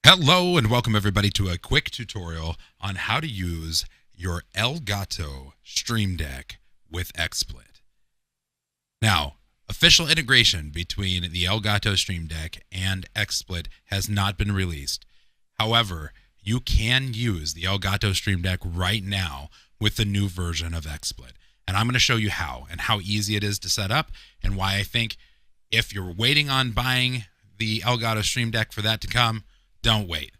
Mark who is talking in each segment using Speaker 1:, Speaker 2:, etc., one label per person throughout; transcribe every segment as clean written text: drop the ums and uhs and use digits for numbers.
Speaker 1: Hello and welcome everybody to a quick tutorial on how to use your Elgato Stream Deck with Xsplit. Now, official integration between the Elgato Stream Deck and Xsplit has not been released. However, you can use the Elgato Stream Deck right now with the new version of Xsplit. And I'm going to show you how and how easy it is to set up and why I think if you're waiting on buying the Elgato Stream Deck for that to come, don't wait.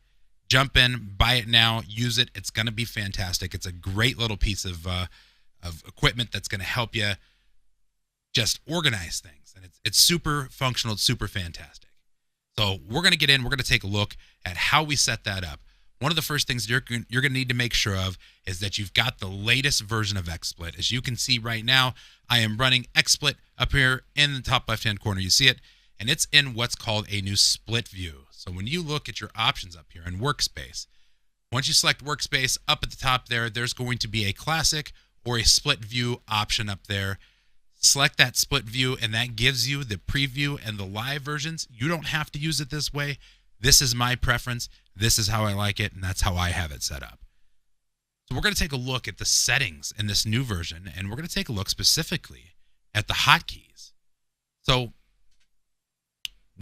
Speaker 1: Jump in, buy it now, use it. It's going to be fantastic. It's a great little piece of equipment that's going to help you just organize things. And it's super functional. It's super fantastic. So we're going to get in. We're going to take a look at how we set that up. One of the first things you're going to need to make sure of is that you've got the latest version of Xsplit. As you can see right now, I am running Xsplit up here in the top left-hand corner. You see it? And it's in what's called a new split view. So when you look at your options up here in Workspace, once you select Workspace, up at the top there's going to be a classic or a split view option up there. Select that split view, and that gives you the preview and the live versions. You don't have to use it this way. This is my preference. This is how I like it, and that's how I have it set up. So we're going to take a look at the settings in this new version, and we're going to take a look specifically at the hotkeys. So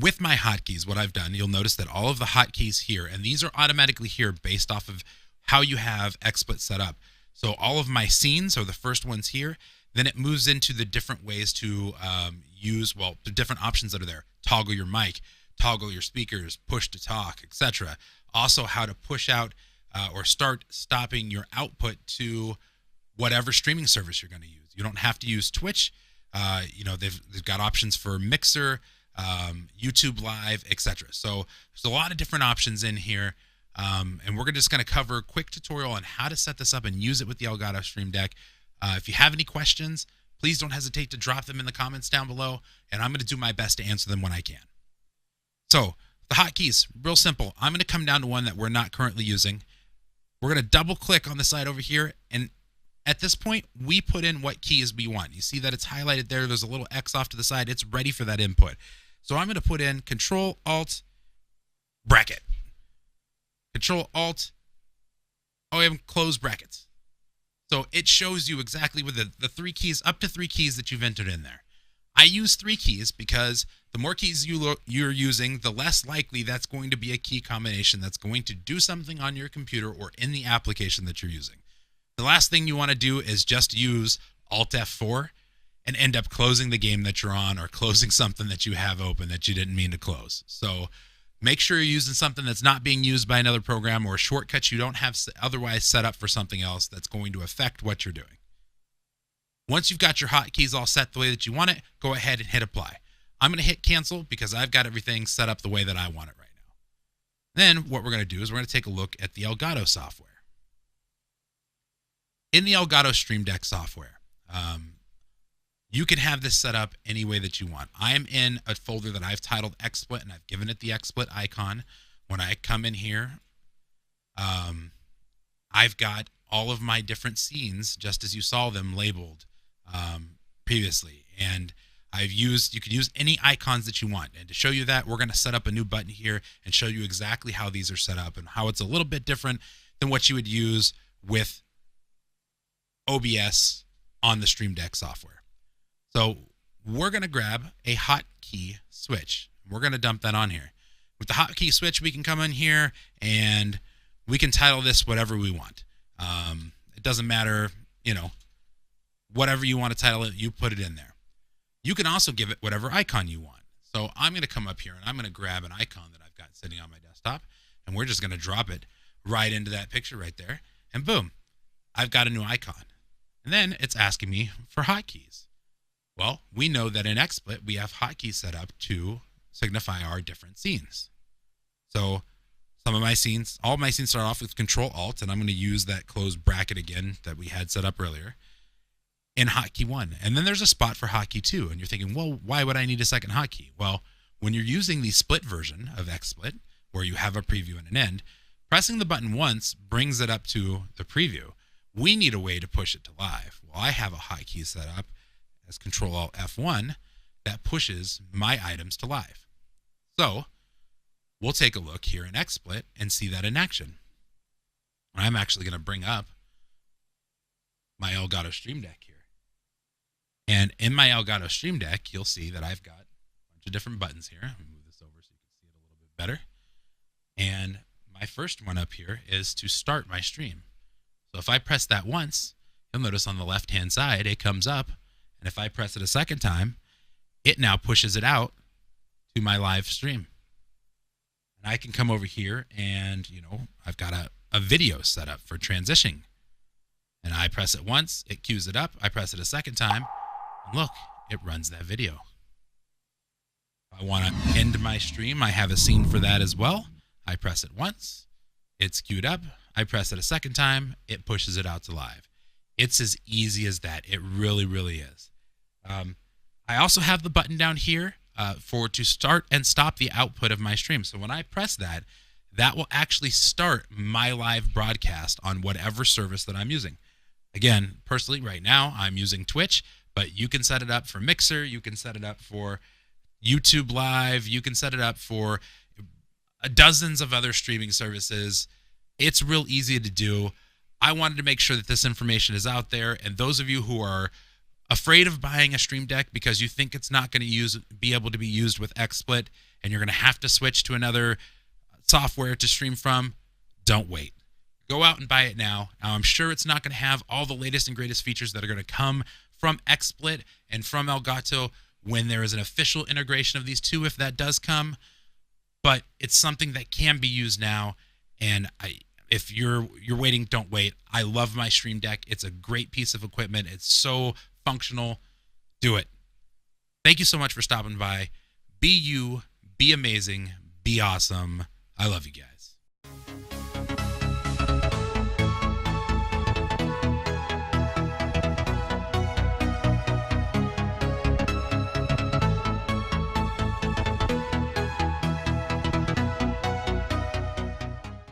Speaker 1: with my hotkeys, what I've done, you'll notice that all of the hotkeys here, and these are automatically here based off of how you have Xsplit set up. So all of my scenes are the first ones here. Then it moves into the different ways to use, well, the different options that are there. Toggle your mic, toggle your speakers, push to talk, etc. Also how to push out or start stopping your output to whatever streaming service you're going to use. You don't have to use Twitch. They've got options for Mixer, YouTube Live, etc. So there's a lot of different options in here, and we're just going to cover a quick tutorial on how to set this up and use it with the Elgato Stream Deck. If you have any questions, please don't hesitate to drop them in the comments down below, and I'm going to do my best to answer them when I can. So the hotkeys, real simple. I'm going to come down to one that we're not currently using. We're going to double click on the side over here, and at this point, we put in what keys we want. You see that it's highlighted there. There's a little X off to the side. It's ready for that input. So I'm going to put in Control Alt bracket. Control Alt. Oh, I have close brackets. So it shows you exactly with the three keys, up to three keys that you've entered in there. I use three keys because the more keys you're using, the less likely that's going to be a key combination that's going to do something on your computer or in the application that you're using. The last thing you want to do is just use Alt F4 and end up closing the game that you're on or closing something that you have open that you didn't mean to close. So make sure you're using something that's not being used by another program or shortcuts you don't have otherwise set up for something else that's going to affect what you're doing. Once you've got your hotkeys all set the way that you want it, go ahead and hit apply. I'm going to hit cancel because I've got everything set up the way that I want it right now. Then what we're going to do is we're going to take a look at the Elgato software. In the Elgato Stream Deck software, you can have this set up any way that you want. I am in a folder that I've titled Xsplit, and I've given it the Xsplit icon. When I come in here, I've got all of my different scenes, just as you saw them labeled previously. And you can use any icons that you want. And to show you that, we're going to set up a new button here and show you exactly how these are set up and how it's a little bit different than what you would use with OBS on the Stream Deck software. So we're going to grab a hotkey switch. We're going to dump that on here. With the hotkey switch, we can come in here and we can title this whatever we want. It doesn't matter, whatever you want to title it, you put it in there. You can also give it whatever icon you want. So I'm going to come up here and I'm going to grab an icon that I've got sitting on my desktop, and we're just going to drop it right into that picture right there, and boom, I've got a new icon. And then it's asking me for hotkeys. Well, we know that in Xsplit, we have hotkeys set up to signify our different scenes. So some of my scenes, all of my scenes start off with Control Alt, and I'm going to use that closed bracket again that we had set up earlier in hotkey 1. And then there's a spot for hotkey 2. And you're thinking, well, why would I need a second hotkey? Well, when you're using the split version of Xsplit, where you have a preview and an end, pressing the button once brings it up to the preview. We need a way to push it to live. Well, I have a hotkey set up as Control Alt F1 that pushes my items to live. So we'll take a look here in XSplit and see that in action. I'm actually going to bring up my Elgato Stream Deck here. And in my Elgato Stream Deck, you'll see that I've got a bunch of different buttons here. Let me move this over so you can see it a little bit better. And my first one up here is to start my stream. So if I press that once, you'll notice on the left-hand side, it comes up. And if I press it a second time, it now pushes it out to my live stream. And I can come over here and, I've got a video set up for transitioning. And I press it once, it queues it up. I press it a second time, and look, it runs that video. If I want to end my stream, I have a scene for that as well. I press it once, it's queued up. I press it a second time, it pushes it out to live. It's as easy as that. It really, really is. I also have the button down here to start and stop the output of my stream. So when I press that, that will actually start my live broadcast on whatever service that I'm using. Again, personally, right now, I'm using Twitch, but you can set it up for Mixer. You can set it up for YouTube Live. You can set it up for dozens of other streaming services. It's real easy to do. I wanted to make sure that this information is out there, and those of you who are afraid of buying a Stream Deck because you think it's not going to be able to be used with XSplit and you're going to have to switch to another software to stream from, don't wait. Go out and buy it now. I'm sure it's not going to have all the latest and greatest features that are going to come from XSplit and from Elgato when there is an official integration of these two, if that does come. But it's something that can be used now, and if you're waiting, don't wait. I love my Stream Deck. It's a great piece of equipment. It's so functional. Do it. Thank you so much for stopping by. Be you, be amazing, be awesome. I love you guys.